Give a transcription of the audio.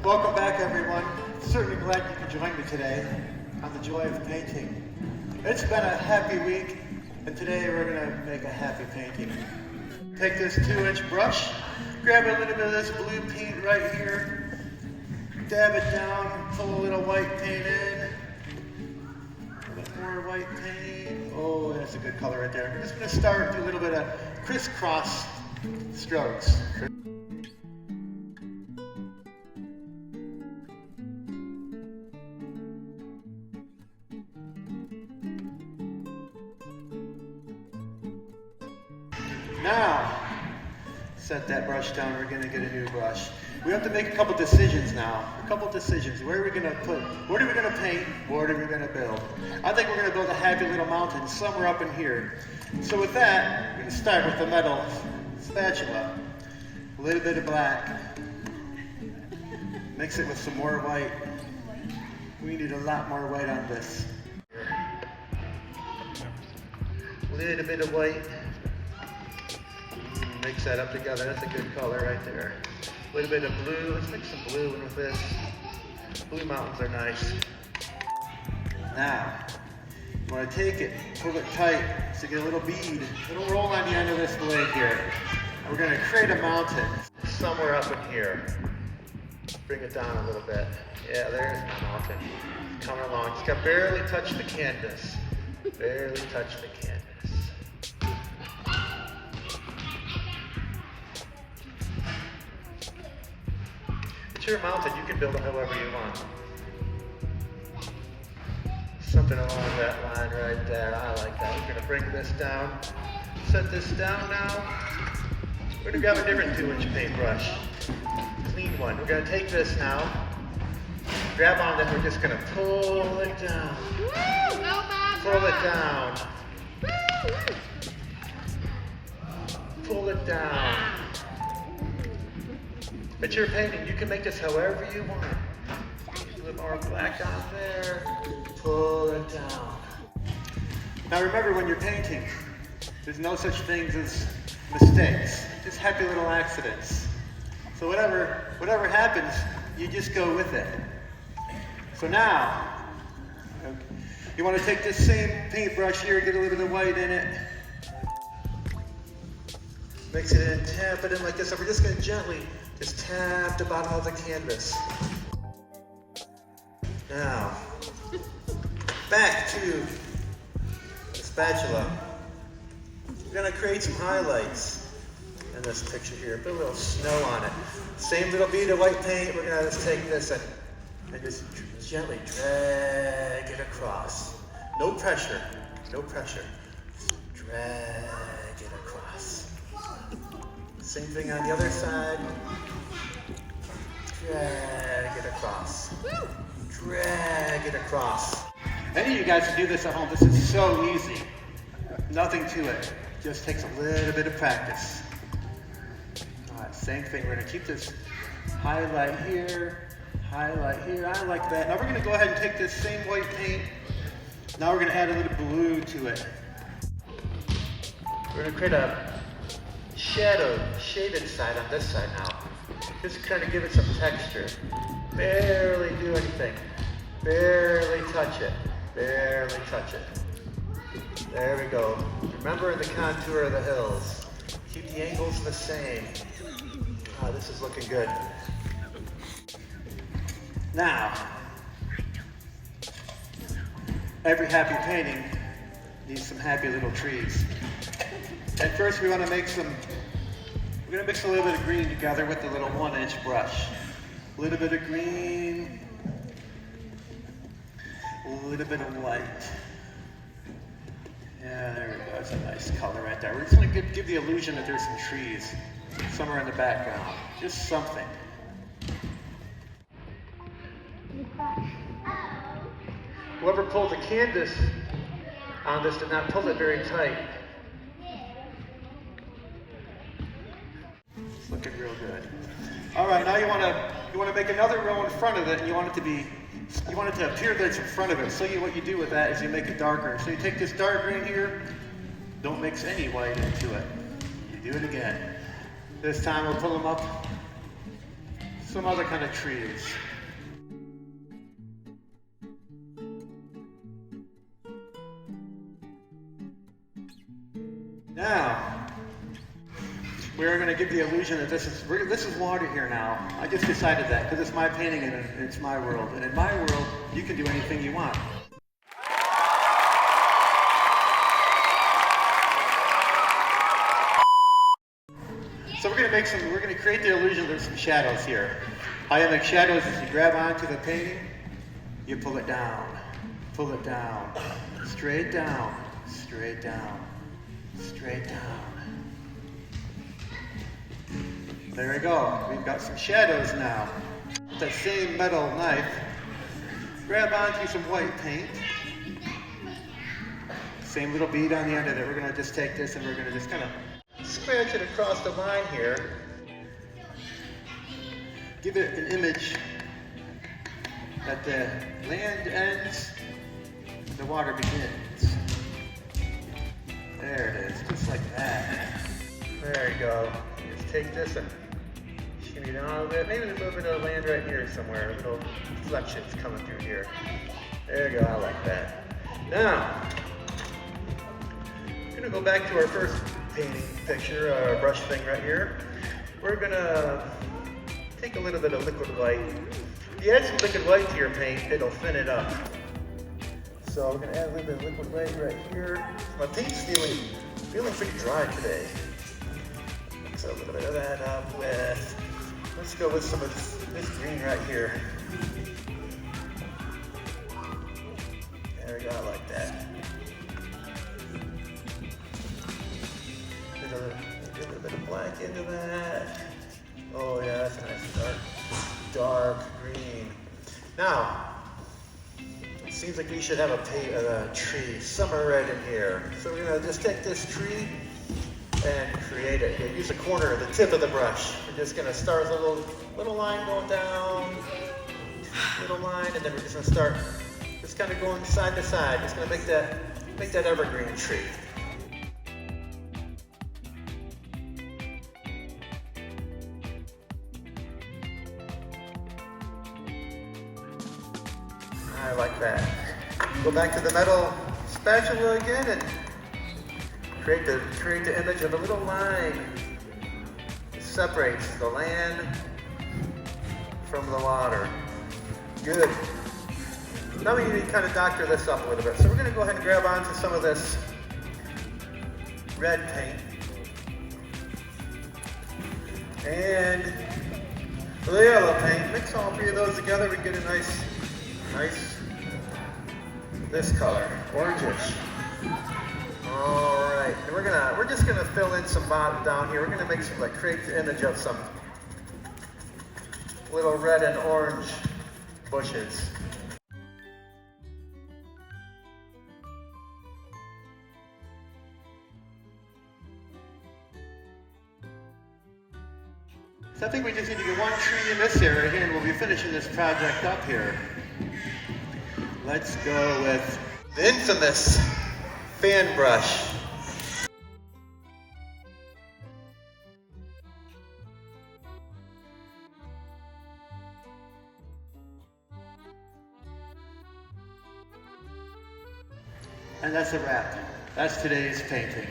Welcome back, everyone. Certainly glad you could join me today on the joy of painting. It's been a happy week, and today we're going to make a happy painting. Take this 2-inch brush, grab a little bit of this blue paint right here, dab it down, pull a little white paint in, a bit more white paint. Oh, that's a good color right there. We're just going to start with a little bit of crisscross strokes. Now, set that brush down, we're going to get a new brush. We have to make a couple decisions now. Where are we going to put, what are we going to paint, what are we going to build? I think we're going to build a happy little mountain somewhere up in here. So with that, we're going to start with the metal spatula. A little bit of black. Mix it with some more white. We need a lot more white on this. A little bit of white. Mix that up together, that's a good color right there. A little bit of blue, let's mix some blue in with this. Blue mountains are nice. Now, you want to take it, pull it tight to get a little bead. It'll roll on the end of this blade here. And we're going to create a mountain somewhere up in here. Bring it down a little bit. Yeah, there's my mountain. Coming along, just got to barely touch the canvas. Barely touch the canvas. Your mountain, you can build it however you want. Something along that line right there. I like that. We're going to bring this down. Set this down now. We're going to grab a different 2-inch paintbrush. Clean one. We're going to take this now. Grab on that. We're just going to pull it down. Pull it down. Pull it down. It's your painting. You can make this however you want. A little more black on there. Pull it down. Now remember, when you're painting, there's no such things as mistakes. Just happy little accidents. So whatever happens, you just go with it. So now, you want to take this same paintbrush here, get a little bit of white in it. Mix it in, tap it in like this. So we're just going to gently just tap the bottom of the canvas. Now, back to the spatula. We're going to create some highlights in this picture here. Put a little snow on it. Same little bead of white paint. We're going to just take this and just gently drag it across. No pressure. No pressure. Just drag it across. Same thing on the other side. Drag it across. Drag it across. Any of you guys can do this at home. This is so easy. Nothing to it. Just takes a little bit of practice. All right, same thing. We're going to keep this highlight here. Highlight here. I like that. Now we're going to go ahead and take this same white paint. Now we're going to add a little blue to it. We're going to create a shaded side on this side now. Just kind of give it some texture. Barely do anything. Barely touch it. Barely touch it. There we go. Remember the contour of the hills. Keep the angles the same. Ah, this is looking good. Now, every happy painting needs some happy little trees. And first we want to make we're going to mix a little bit of green together with the little 1-inch brush. A little bit of green, a little bit of white. Yeah, there we go. That's a nice color right there. We're just going to give the illusion that there's some trees somewhere in the background. Just something. Whoever pulled the canvas on this did not pull it very tight. It's looking real good. All right, now you want to make another row in front of it, and you want it to appear that it's in front of it. So what you do with that is you make it darker. So you take this dark green here, don't mix any white into it. You do it again. This time we'll pull them up some other kind of trees. Now, we're going to give the illusion that this is water here now. I just decided that because it's my painting and it's my world. And in my world, you can do anything you want. So we're going to create the illusion there's some shadows here. How you make shadows is you grab onto the painting, you pull it down, straight down, straight down, straight down. There we go. We've got some shadows now. With that same metal knife, grab onto some white paint. Same little bead on the end of it. We're going to just take this and we're going to just kind of scratch it across the line here. Give it an image that the land ends, the water begins. There it is, just like that. There you go. Just take this and shimmy down a little bit. Maybe a little bit of land right here somewhere. Little reflections coming through here. There you go, I like that. Now, we're gonna go back to our first painting picture, our brush thing right here. We're gonna take a little bit of liquid white. If you add some liquid white to your paint, it'll thin it up. So we're gonna add a little bit of liquid white right here. My paint's feeling pretty dry today. So a little bit of that up with, let's go with some of this green right here. There we go, I like that. Get a little bit of black into that. Oh yeah, that's a nice dark green. Now, it seems like we should have a tree, summer red in here. So we're gonna just take this tree and create it. Use the corner, the tip of the brush. We're just gonna start with a little line going down, little line, and then we're just gonna start just kind of going side to side. Just gonna make that evergreen tree. I like that. Go back to the metal spatula again and create the image of a little line that separates the land from the water. Good. Now we need to kind of doctor this up a little bit. So we're going to go ahead and grab onto some of this red paint and the yellow paint. Mix all three of those together. We get a nice this color, orangish. All right, and we're just gonna fill in some bottom down here. We're gonna make some, create the image of some little red and orange bushes. So I think we just need to get one tree in this area here and we'll be finishing this project up here. Let's go with the infamous fan brush. And that's a wrap. That's today's painting.